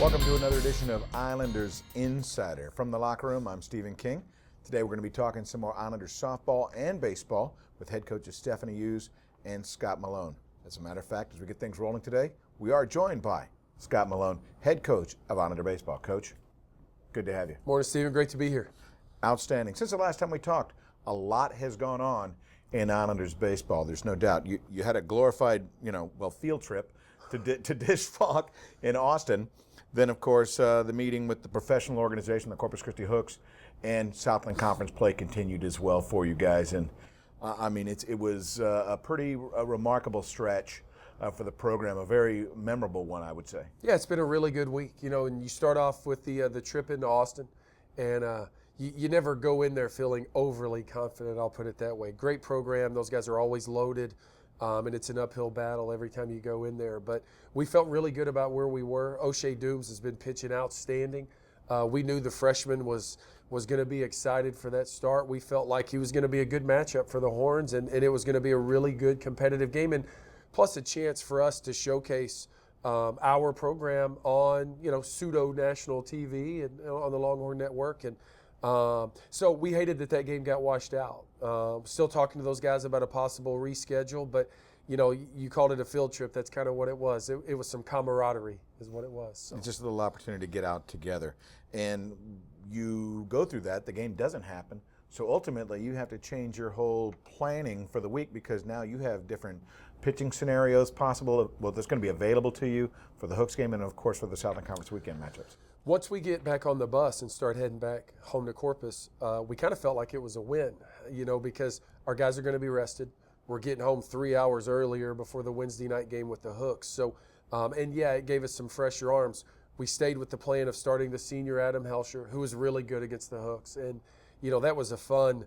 Welcome to another edition of Islanders Insider. From the locker room, I'm Stephen King. Today we're going to be talking some more Islanders softball and baseball with head coaches Stephanie Hughes and Scott Malone. As a matter of fact, as we get things rolling today, we are joined by Scott Malone, head coach of Islander baseball. Coach, good to have you. Morning, Stephen. Great to be here. Outstanding. Since the last time we talked, a lot has gone on in Islanders baseball. There's no doubt. You had a glorified, field trip to Dish Falk in Austin. Then, of course, the meeting with the professional organization, the Corpus Christi Hooks, and Southland Conference play continued as well for you guys. And, it was a pretty remarkable stretch for the program, a very memorable one, I would say. Yeah, it's been a really good week. And you start off with the trip into Austin, and you never go in there feeling overly confident, I'll put it that way. Great program. Those guys are always loaded. And it's an uphill battle every time you go in there. But we felt really good about where we were. O'Shea Dooms has been pitching outstanding. We knew the freshman was going to be excited for that start. We felt like he was going to be a good matchup for the Horns, and it was going to be a really good competitive game. And plus a chance for us to showcase our program on, pseudo-national TV and on the Longhorn Network. And so we hated that game got washed out. Still talking to those guys about a possible reschedule, but you called it a field trip. That's kind of what it was. It was some camaraderie is what it was. So. It's just a little opportunity to get out together. And you go through that, the game doesn't happen. So ultimately you have to change your whole planning for the week because now you have different pitching scenarios possible. Well, that's going to be available to you for the Hooks game and, of course, for the Southland Conference weekend matchups. Once we get back on the bus and start heading back home to Corpus, we kind of felt like it was a win, because our guys are going to be rested. We're getting home 3 hours earlier before the Wednesday night game with the Hooks. So, it gave us some fresher arms. We stayed with the plan of starting the senior Adam Helsher, who was really good against the Hooks. And, that was a fun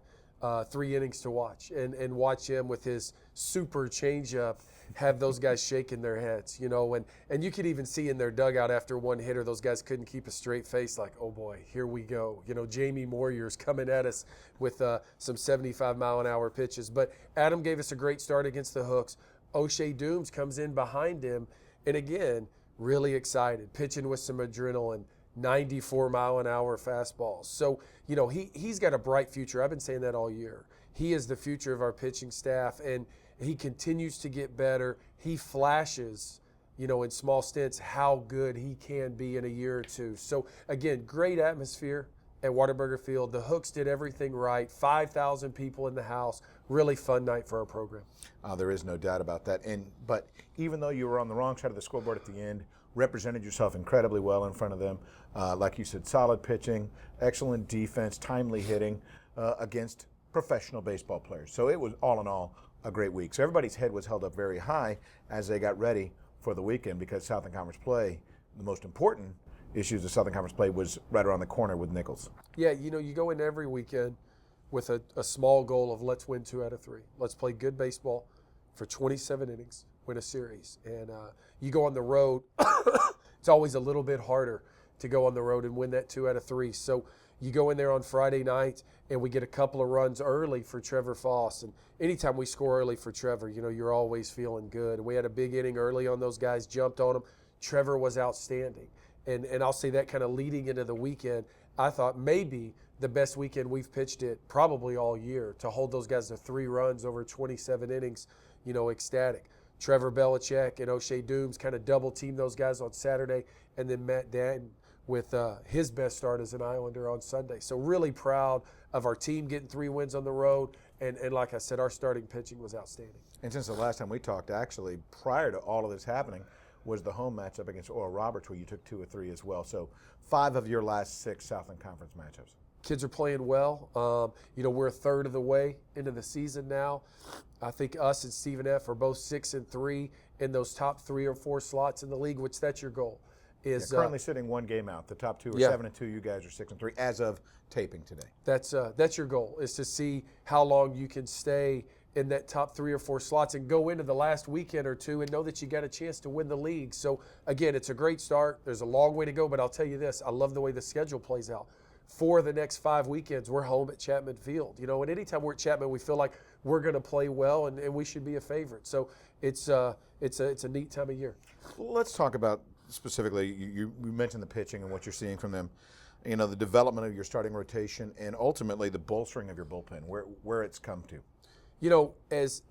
3 innings to watch and watch him with his super changeup have those guys shaking their heads, and you could even see in their dugout after one hitter, those guys couldn't keep a straight face like, oh boy, here we go. Jamie Moyer's coming at us with some 75-mile-an-hour pitches. But Adam gave us a great start against the Hooks. O'Shea Dooms comes in behind him, and again, really excited, pitching with some adrenaline, 94-mile-an-hour fastballs. So, he's got a bright future. I've been saying that all year. He is the future of our pitching staff, and he continues to get better. He flashes, in small stints how good he can be in a year or two. So, again, great atmosphere at Whataburger Field. The Hooks did everything right. 5,000 people in the house. Really fun night for our program. There is no doubt about that. But even though you were on the wrong side of the scoreboard at the end, represented yourself incredibly well in front of them. Like you said, solid pitching, excellent defense, timely hitting against professional baseball players. So it was, all in all, a great week. So everybody's head was held up very high as they got ready for the weekend because Southern Conference play, the most important issues of Southern Conference play was right around the corner with Nichols. Yeah, you go in every weekend with a small goal of let's win 2 out of 3. Let's play good baseball for 27 innings, win a series. And you go on the road, it's always a little bit harder to go on the road and win that 2 out of 3. So you go in there on Friday night and we get a couple of runs early for Trevor Foss. And anytime we score early for Trevor, you're always feeling good. And we had a big inning early on those guys, jumped on them. Trevor was outstanding. And I'll say that kind of leading into the weekend, I thought maybe the best weekend we've pitched it probably all year to hold those guys to 3 runs over 27 innings, ecstatic. Trevor Belichick and O'Shea Dooms kind of double-teamed those guys on Saturday, and then Matt Danton with his best start as an Islander on Sunday. So really proud of our team getting 3 wins on the road, and like I said, our starting pitching was outstanding. And since the last time we talked, actually, prior to all of this happening, was the home matchup against Oral Roberts where you took 2 of 3 as well. So 5 of your last 6 Southland Conference matchups. Kids are playing well. We're a third of the way into the season now. I think us and Stephen F. are both 6-3 in those top 3 or 4 slots in the league, which that's your goal. Currently sitting 1 game out. The top 2 are 7-2. You guys are 6-3 as of taping today. That's your goal, is to see how long you can stay in that top 3 or 4 slots and go into the last weekend or 2 and know that you got a chance to win the league. So again, it's a great start. There's a long way to go, but I'll tell you this: I love the way the schedule plays out. For the next 5 weekends, we're home at Chapman Field. And anytime we're at Chapman, we feel like we're going to play well and we should be a favorite. So it's a neat time of year. Let's talk about specifically, you mentioned the pitching and what you're seeing from them. You know, the development of your starting rotation and ultimately the bolstering of your bullpen, where it's come to. You know, as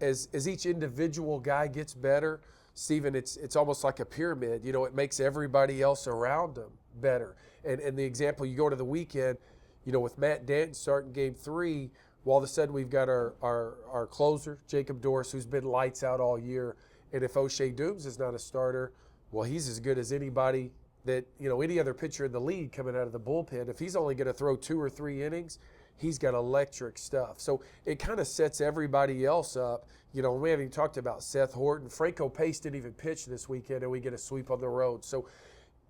each individual guy gets better, Stephen, it's almost like a pyramid. You know, it makes everybody else around them better. And the example, you go to the weekend, you know, with Matt Danton starting Game 3, well, all of a sudden we've got our closer, Jacob Doris, who's been lights out all year. And if O'Shea Dooms is not a starter, well, he's as good as anybody that, you know, any other pitcher in the league coming out of the bullpen. If he's only going to throw 2 or 3 innings, he's got electric stuff. So it kind of sets everybody else up. You know, we haven't even talked about Seth Horton. Franco Pace didn't even pitch this weekend, and we get a sweep on the road. So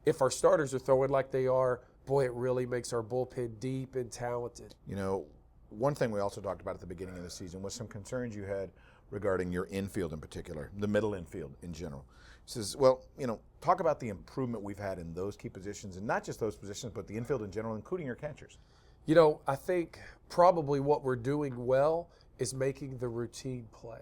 if our starters are throwing like they are, boy, it really makes our bullpen deep and talented. You know, one thing we also talked about at the beginning of the season was some concerns you had regarding your infield in particular, the middle infield in general. He says, well, you know, talk about the improvement we've had in those key positions, and not just those positions, but the infield in general, including your catchers. You know, I think probably what we're doing well is making the routine play.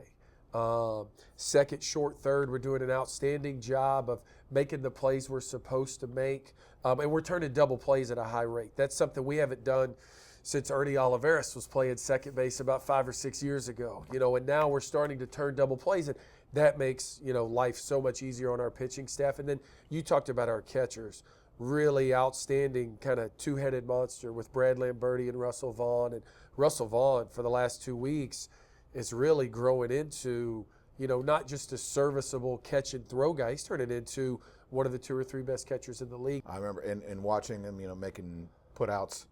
Second, short, third, we're doing an outstanding job of making the plays we're supposed to make, and we're turning double plays at a high rate. That's something we haven't done since Ernie Oliveris was playing second base about 5 or 6 years ago. You know, and now we're starting to turn double plays, and that makes, you know, life so much easier on our pitching staff. And then you talked about our catchers. Really outstanding kind of two-headed monster with Brad Lamberti and Russell Vaughn. And Russell Vaughn, for the last 2 weeks, is really growing into, you know, not just a serviceable catch and throw guy. He's turning into one of the 2 or 3 best catchers in the league. I remember in watching him, you know, making putouts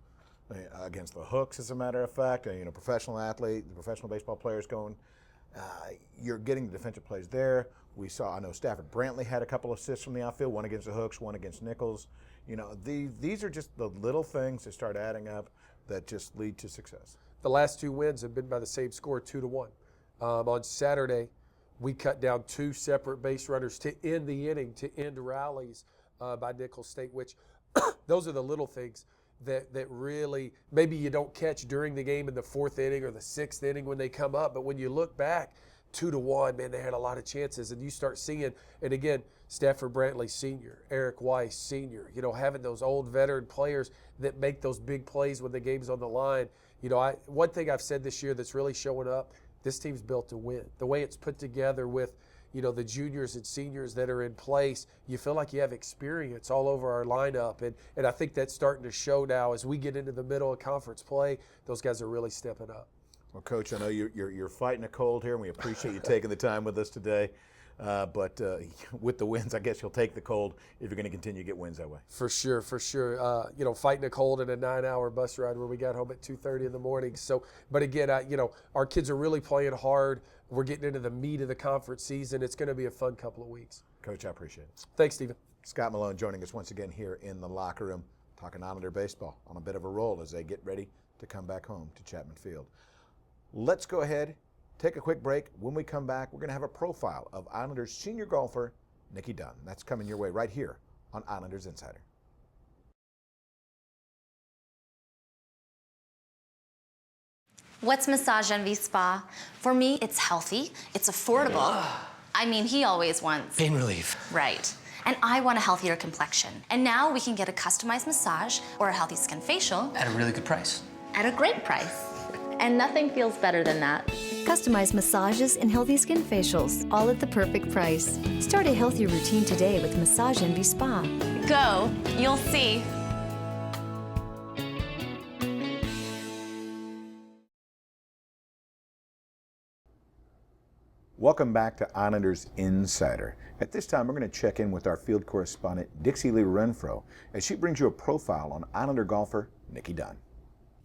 against the hooks, as a matter of fact. You know, professional athlete, professional baseball players going. You're getting the defensive plays there. We saw, I know Stafford Brantley had a couple assists from the outfield, one against the hooks, one against Nichols. You know, these are just the little things that start adding up that just lead to success. The last 2 wins have been by the same score, 2-1. On Saturday, we cut down 2 separate base runners to end the inning, to end rallies by Nichols State, which those are the little things that really maybe you don't catch during the game in the 4th inning or the 6th inning when they come up. But when you look back, 2-1, man, they had a lot of chances. And you start seeing, and again, Stafford Brantley Sr., Eric Weiss Sr., you know, having those old veteran players that make those big plays when the game's on the line. You know, one thing I've said this year that's really showing up, this team's built to win. The way it's put together with, you know, the juniors and seniors that are in place, you feel like you have experience all over our lineup. And I think that's starting to show now as we get into the middle of conference play. Those guys are really stepping up. Well, Coach, I know you're fighting a cold here, and we appreciate you taking the time with us today. But with the wins, I guess you'll take the cold if you're going to continue to get wins that way. For sure, for sure. You know, fighting a cold in a 9-hour bus ride where we got home at 2:30 in the morning. So, but again, you know, our kids are really playing hard. We're getting into the meat of the conference season. It's going to be a fun couple of weeks. Coach, I appreciate it. Thanks, Stephen. Scott Malone joining us once again here in the locker room, talking Islander baseball on a bit of a roll as they get ready to come back home to Chapman Field. Let's go ahead, take a quick break. When we come back, we're going to have a profile of Islanders senior golfer Nikki Dunn. That's coming your way right here on Islanders Insider. What's Massage Envy Spa? For me, it's healthy, it's affordable. I mean, he always wants pain relief. Right. And I want a healthier complexion. And now we can get a customized massage or a healthy skin facial. At a really good price. At a great price. And nothing feels better than that. Customized massages and healthy skin facials, all at the perfect price. Start a healthy routine today with Massage Envy Spa. Go, you'll see. Welcome back to Islanders Insider. At this time, we're going to check in with our field correspondent, Dixie Renfrow, as she brings you a profile on Islander golfer Nikki Dunn.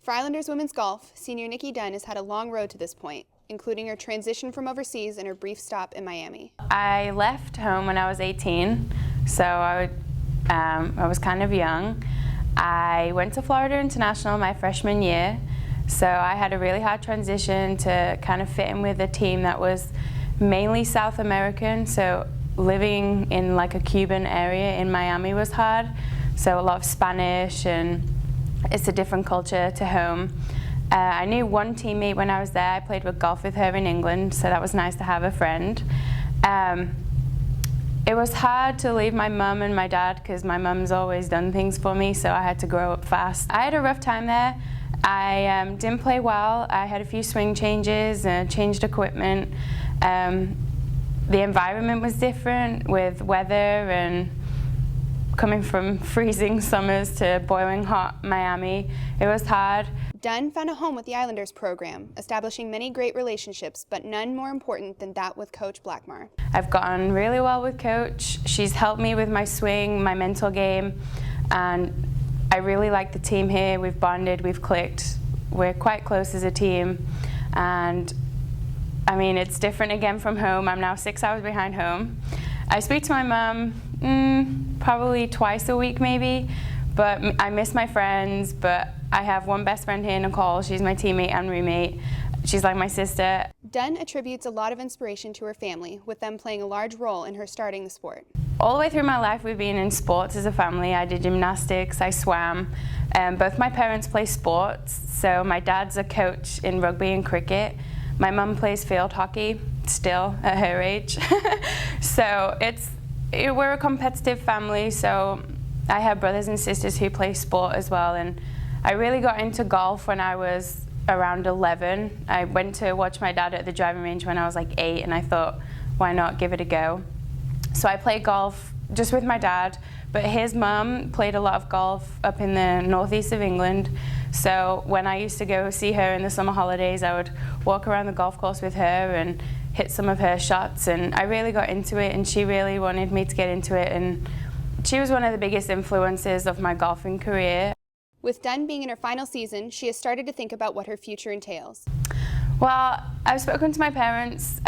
For Islanders women's golf, senior Nikki Dunn has had a long road to this point, including her transition from overseas and her brief stop in Miami. I left home when I was 18, so I was kind of young. I went to Florida International my freshman year, so I had a really hard transition to kind of fit in with a team that was mainly South American, so living in like a Cuban area in Miami was hard, so a lot of Spanish, and it's a different culture to home. I knew one teammate when I was there. I played with golf with her in England, so that was nice to have a friend. It was hard to leave my mum and my dad because my mum's always done things for me, so I had to grow up fast. I had a rough time there. I didn't play well. I had a few swing changes, changed equipment. The environment was different with weather and coming from freezing summers to boiling hot Miami. It was hard. Dunn found a home with the Islanders program, establishing many great relationships, but none more important than that with Coach Blackmar. I've gotten really well with Coach. She's helped me with my swing, my mental game, and I really like the team here. We've bonded, we've clicked. We're quite close as a team, and I mean, it's different again from home. I'm now 6 hours behind home. I speak to my mom probably twice a week maybe, but I miss my friends, but I have one best friend here, Nicole. She's my teammate and roommate. She's like my sister. Dunn attributes a lot of inspiration to her family, with them playing a large role in her starting the sport. All the way through my life, we've been in sports as a family. I did gymnastics, I swam. Both my parents play sports, so my dad's a coach in rugby and cricket. My mum plays field hockey, still at her age. So we're a competitive family, so I have brothers and sisters who play sport as well. And I really got into golf when I was around 11. I went to watch my dad at the driving range when I was like 8, and I thought, why not give it a go? So I played golf just with my dad, but his mum played a lot of golf up in the northeast of England. So when I used to go see her in the summer holidays, I would walk around the golf course with her and hit some of her shots, and I really got into it, and she really wanted me to get into it, and she was one of the biggest influences of my golfing career. With Dunn being in her final season, she has started to think about what her future entails. Well, I've spoken to my parents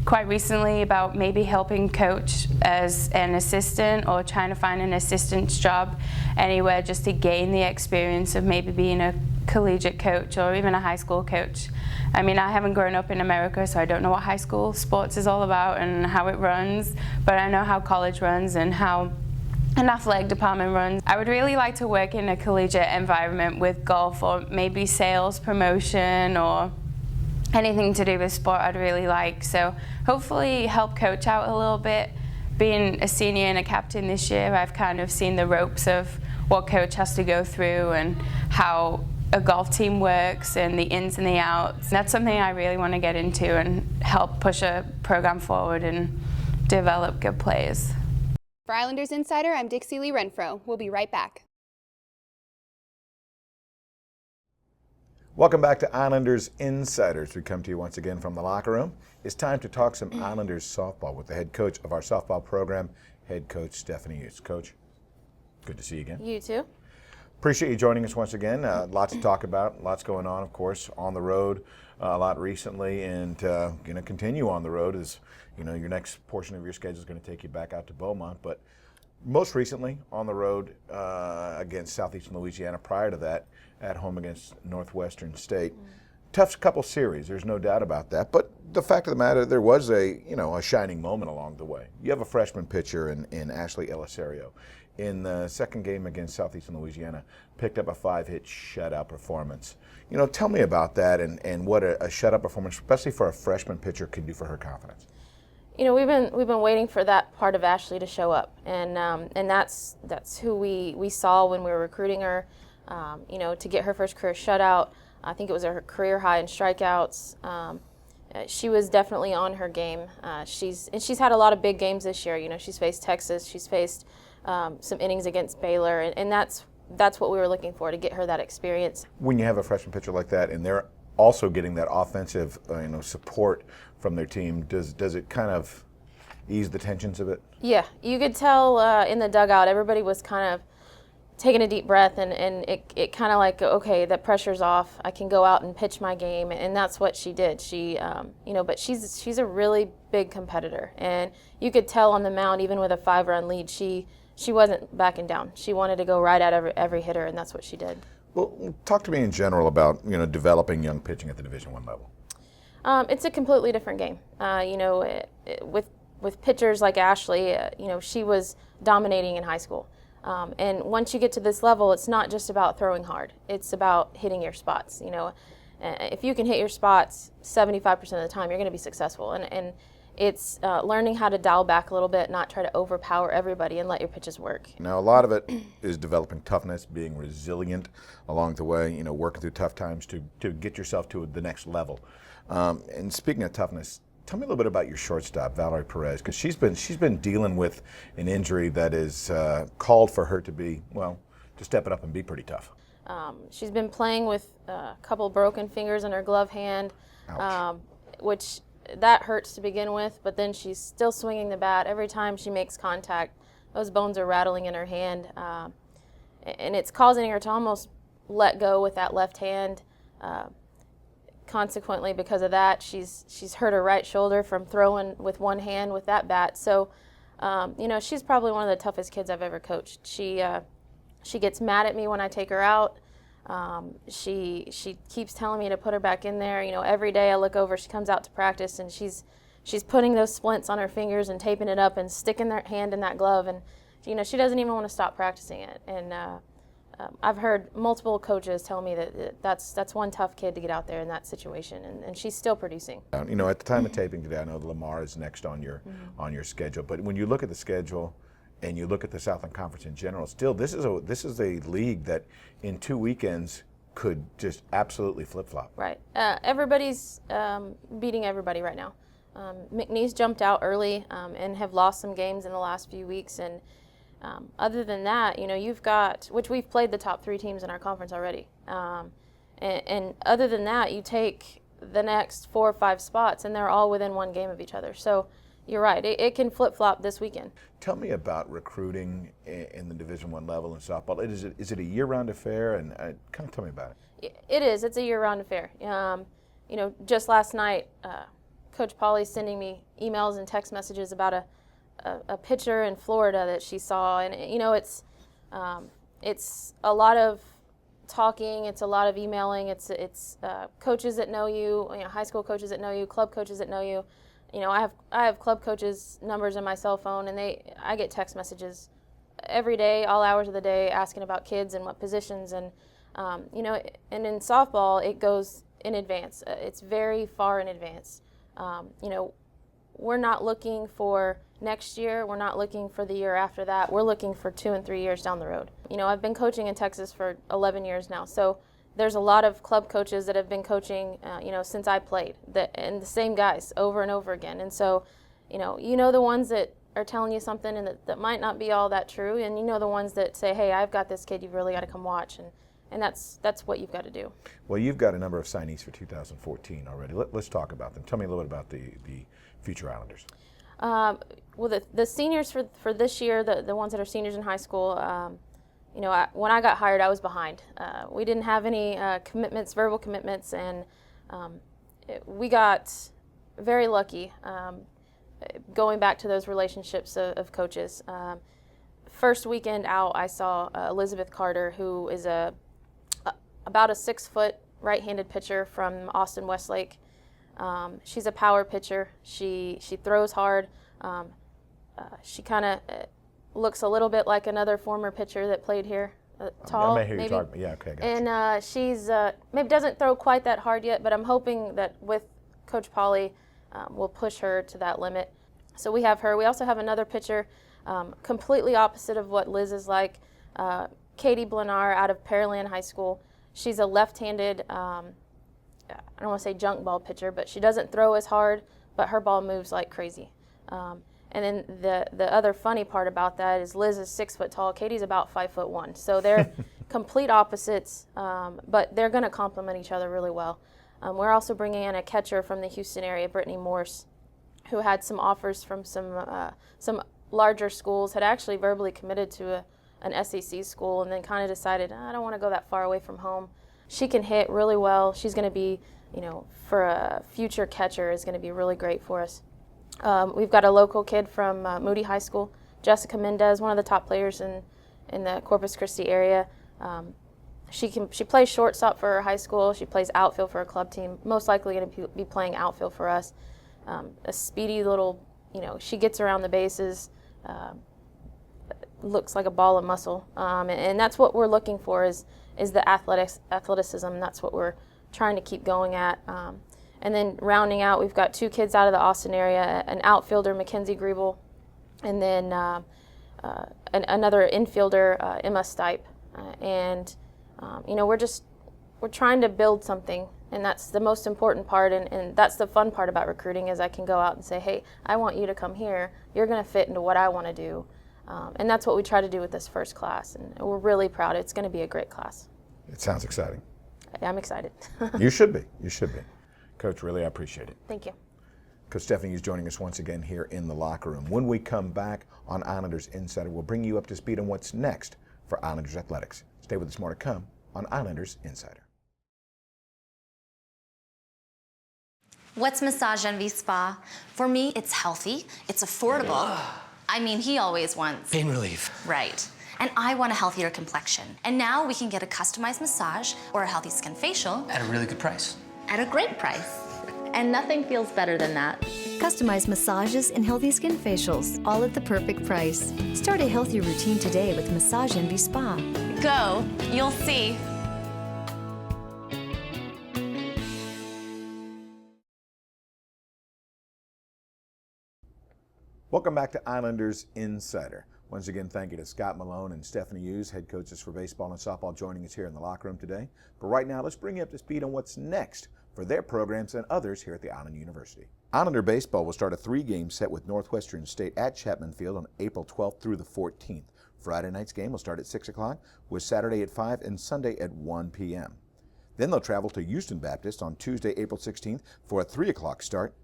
quite recently about maybe helping coach as an assistant or trying to find an assistant's job anywhere just to gain the experience of maybe being a collegiate coach or even a high school coach. I mean, I haven't grown up in America, so I don't know what high school sports is all about and how it runs, but I know how college runs and how an athletic department runs. I would really like to work in a collegiate environment with golf, or maybe sales, promotion, or anything to do with sport I'd really like. So hopefully help coach out a little bit. Being a senior and a captain this year, I've kind of seen the ropes of what coach has to go through and how a golf team works and the ins and the outs. That's something I really want to get into and help push a program forward and develop good players. For Islanders Insider, I'm Dixie Renfrow. We'll be right back. Welcome back to Islanders Insiders. We come to you once again from the locker room. It's time to talk some Islanders softball with the head coach of our softball program, head coach Stephanie Hughes. Coach, good to see you again. You too. Appreciate you joining us once again. Lots to talk about, lots going on, of course, on the road a lot recently, and going to continue on the road as you know your next portion of your schedule is going to take you back out to Beaumont, but most recently on the road against Southeastern Louisiana. Prior to that, at home against Northwestern State. Tough couple series, there's no doubt about that. But the fact of the matter, there was a shining moment along the way. You have a freshman pitcher in Ashley Elisario. In the second game against Southeastern Louisiana, picked up a 5-hit shutout performance. Tell me about that and what a shutout performance, especially for a freshman pitcher, can do for her confidence. We've been waiting for that part of Ashley to show up, and that's who we saw when we were recruiting her. To get her first career shutout, I think it was her career high in strikeouts. She was definitely on her game. She's had a lot of big games this year. She's faced Texas, she's faced some innings against Baylor, and that's what we were looking for, to get her that experience. When you have a freshman pitcher like that, and they're also getting that offensive support from their team, does it kind of ease the tensions of it? Yeah, you could tell in the dugout, everybody was kind of taking a deep breath, and it kind of like, okay, that pressure's off. I can go out and pitch my game, and that's what she did. She, but she's a really big competitor, and you could tell on the mound, even with a 5-run lead, she wasn't backing down. She wanted to go right at every hitter, and that's what she did. Well, talk to me in general about developing young pitching at the Division I level. It's a completely different game. With pitchers like Ashley, she was dominating in high school. And once you get to this level, it's not just about throwing hard. It's about hitting your spots. If you can hit your spots 75% of the time, you're going to be successful. And it's learning how to dial back a little bit, not try to overpower everybody and let your pitches work. Now, a lot of it is developing toughness, being resilient along the way, you know, working through tough times to get yourself to the next level. And speaking of toughness, tell me a little bit about your shortstop, Valerie Perez, because she's been dealing with an injury that is called for her to be, well, to step it up and be pretty tough. She's been playing with a couple broken fingers in her glove hand, which that hurts to begin with, but then she's still swinging the bat. Every time she makes contact, those bones are rattling in her hand, and it's causing her to almost let go with that left hand. Consequently, because of that, she's hurt her right shoulder from throwing with one hand with that bat. So, you know, she's probably one of the toughest kids I've ever coached. She gets mad at me when I take her out. She keeps telling me to put her back in there. You know, every day I look over, she comes out to practice and she's putting those splints on her fingers and taping it up and sticking their hand in that glove. And, you know, she doesn't even want to stop practicing it. And I've heard multiple coaches tell me that that's one tough kid to get out there in that situation, and she's still producing. You know, at the time of taping today, I know Lamar is next on your schedule, but when you look at the schedule and you look at the Southland Conference in general, still this is a league that in 2 weekends could just absolutely flip-flop. Right. Everybody's beating everybody right now. McNeese jumped out early and have lost some games in the last few weeks, and other than that, you know, you've got, which we've played the top 3 teams in our conference already, and other than that, you take the next 4 or 5 spots and they're all within 1 game of each other. So you're right, it can flip-flop this weekend. Tell me about recruiting in the Division I level in softball. Is it a year-round affair? And kind of tell me about it. It is. It's a year-round affair. You know, just last night, Coach Polly's sending me emails and text messages about a pitcher in Florida that she saw, and you know, it's a lot of talking, it's a lot of emailing, it's coaches that know you, high school coaches that know you, club coaches that know you. You know, I have club coaches' numbers in my cell phone, and I get text messages every day, all hours of the day, asking about kids and what positions, and you know, and in softball it goes in advance. It's very far in advance. You know, we're not looking for next year. We're not looking for the year after that. We're looking for 2 and 3 years down the road. You know, I've been coaching in Texas for 11 years now, so there's a lot of club coaches that have been coaching, you know, since I played, and the same guys over and over again. And so, you know the ones that are telling you something and that might not be all that true, and you know the ones that say, hey, I've got this kid, you've really got to come watch, and that's what you've got to do. Well, you've got a number of signees for 2014 already. Let's talk about them. Tell me a little bit about the future Islanders. Well, the seniors for this year, the ones that are seniors in high school, you know, when I got hired, I was behind. We didn't have any commitments, verbal commitments, and we got very lucky going back to those relationships of coaches. First weekend out, I saw Elizabeth Carter, who is about a 6-foot right-handed pitcher from Austin Westlake. She's a power pitcher. She throws hard. She kind of looks a little bit like another former pitcher that played here, tall. I may hear you talking. Yeah, okay, gotcha. And she's maybe doesn't throw quite that hard yet, but I'm hoping that with Coach Polly, we'll push her to that limit. So we have her. We also have another pitcher, completely opposite of what Liz is like, Katie Blenar out of Pearland High School. She's a left-handed, I don't want to say junk ball pitcher, but she doesn't throw as hard, but her ball moves like crazy. And then the other funny part about that is Liz is 6 foot tall, Katie's about 5'1". So they're complete opposites, but they're going to complement each other really well. We're also bringing in a catcher from the Houston area, Brittany Morse, who had some offers from some larger schools, had actually verbally committed to an SEC school, and then kind of decided, I don't want to go that far away from home. She can hit really well. She's going to be, you know, for a future catcher, is going to be really great for us. We've got a local kid from Moody High School, Jessica Mendez, one of the top players in the Corpus Christi area. She plays shortstop for her high school. She plays outfield for her club team. Most likely going to be playing outfield for us. A speedy little, you know, she gets around the bases, looks like a ball of muscle, and that's what we're looking for is the athleticism. That's what we're trying to keep going at. And then rounding out, we've got 2 kids out of the Austin area, an outfielder, Mackenzie Griebel, and then another infielder, Emma Stipe. We're trying to build something, and that's the most important part, and that's the fun part about recruiting, is I can go out and say, hey, I want you to come here. You're going to fit into what I want to do. And that's what we try to do with this first class, and we're really proud. It's going to be a great class. It sounds exciting. I'm excited. You should be. You should be. Coach, really, I appreciate it. Thank you. Coach Stephanie is joining us once again here in the locker room. When we come back on Islanders Insider, we'll bring you up to speed on what's next for Islanders Athletics. Stay with us, more to come on Islanders Insider. What's Massage Envy Spa? For me, it's healthy, it's affordable. I mean, he always wants pain relief. Right. And I want a healthier complexion. And now we can get a customized massage or a healthy skin facial At a really good price. at a great price. And nothing feels better than that. Customized massages and healthy skin facials, all at the perfect price. Start a healthy routine today with Massage Envy Spa. Go, you'll see. Welcome back to Islanders Insider. Once again, thank you to Scott Malone and Stephanie Hughes, head coaches for baseball and softball, joining us here in the locker room today. But right now, let's bring you up to speed on what's next for their programs and others here at the Island University. Islander baseball will start a 3-game set with Northwestern State at Chapman Field on April 12th through the 14th. Friday night's game will start at 6 o'clock, with Saturday at 5 and Sunday at 1 p.m. Then they'll travel to Houston Baptist on Tuesday, April 16th for a 3 o'clock start,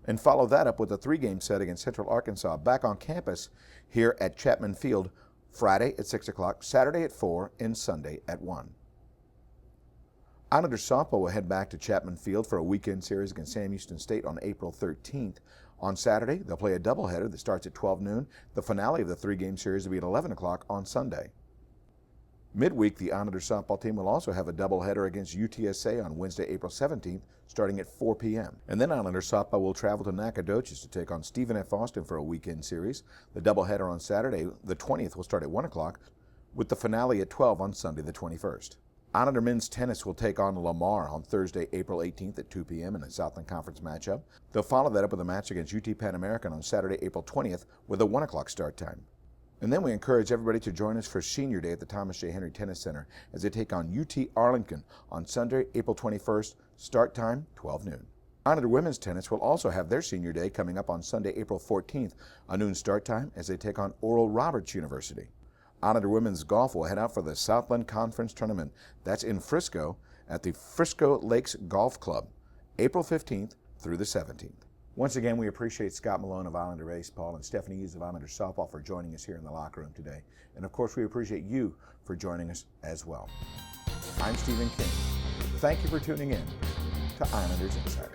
and follow that up with a 3-game set against Central Arkansas back on campus here at Chapman Field Friday at 6 o'clock, Saturday at 4, and Sunday at 1. Islanders softball will head back to Chapman Field for a weekend series against Sam Houston State on April 13th. On Saturday, they'll play a doubleheader that starts at 12 noon. The finale of the 3-game series will be at 11 o'clock on Sunday. Midweek, the Islanders softball team will also have a doubleheader against UTSA on Wednesday, April 17th, starting at 4 p.m. And then Islanders softball will travel to Nacogdoches to take on Stephen F. Austin for a weekend series. The doubleheader on Saturday, the 20th, will start at 1 o'clock, with the finale at 12 on Sunday, the 21st. Islander men's tennis will take on Lamar on Thursday, April 18th at 2 p.m. in a Southland Conference matchup. They'll follow that up with a match against UT Pan American on Saturday, April 20th, with a 1 o'clock start time. And then we encourage everybody to join us for Senior Day at the Thomas J. Henry Tennis Center as they take on UT Arlington on Sunday, April 21st, start time 12 noon. Islander women's tennis will also have their Senior Day coming up on Sunday, April 14th, a noon start time as they take on Oral Roberts University. Islander women's golf will head out for the Southland Conference Tournament. That's in Frisco at the Frisco Lakes Golf Club, April 15th through the 17th. Once again, we appreciate Scott Malone of Islander Baseball and Stephanie Hughes of Islander Softball for joining us here in the locker room today. And of course, we appreciate you for joining us as well. I'm Stephen King. Thank you for tuning in to Islanders Insider.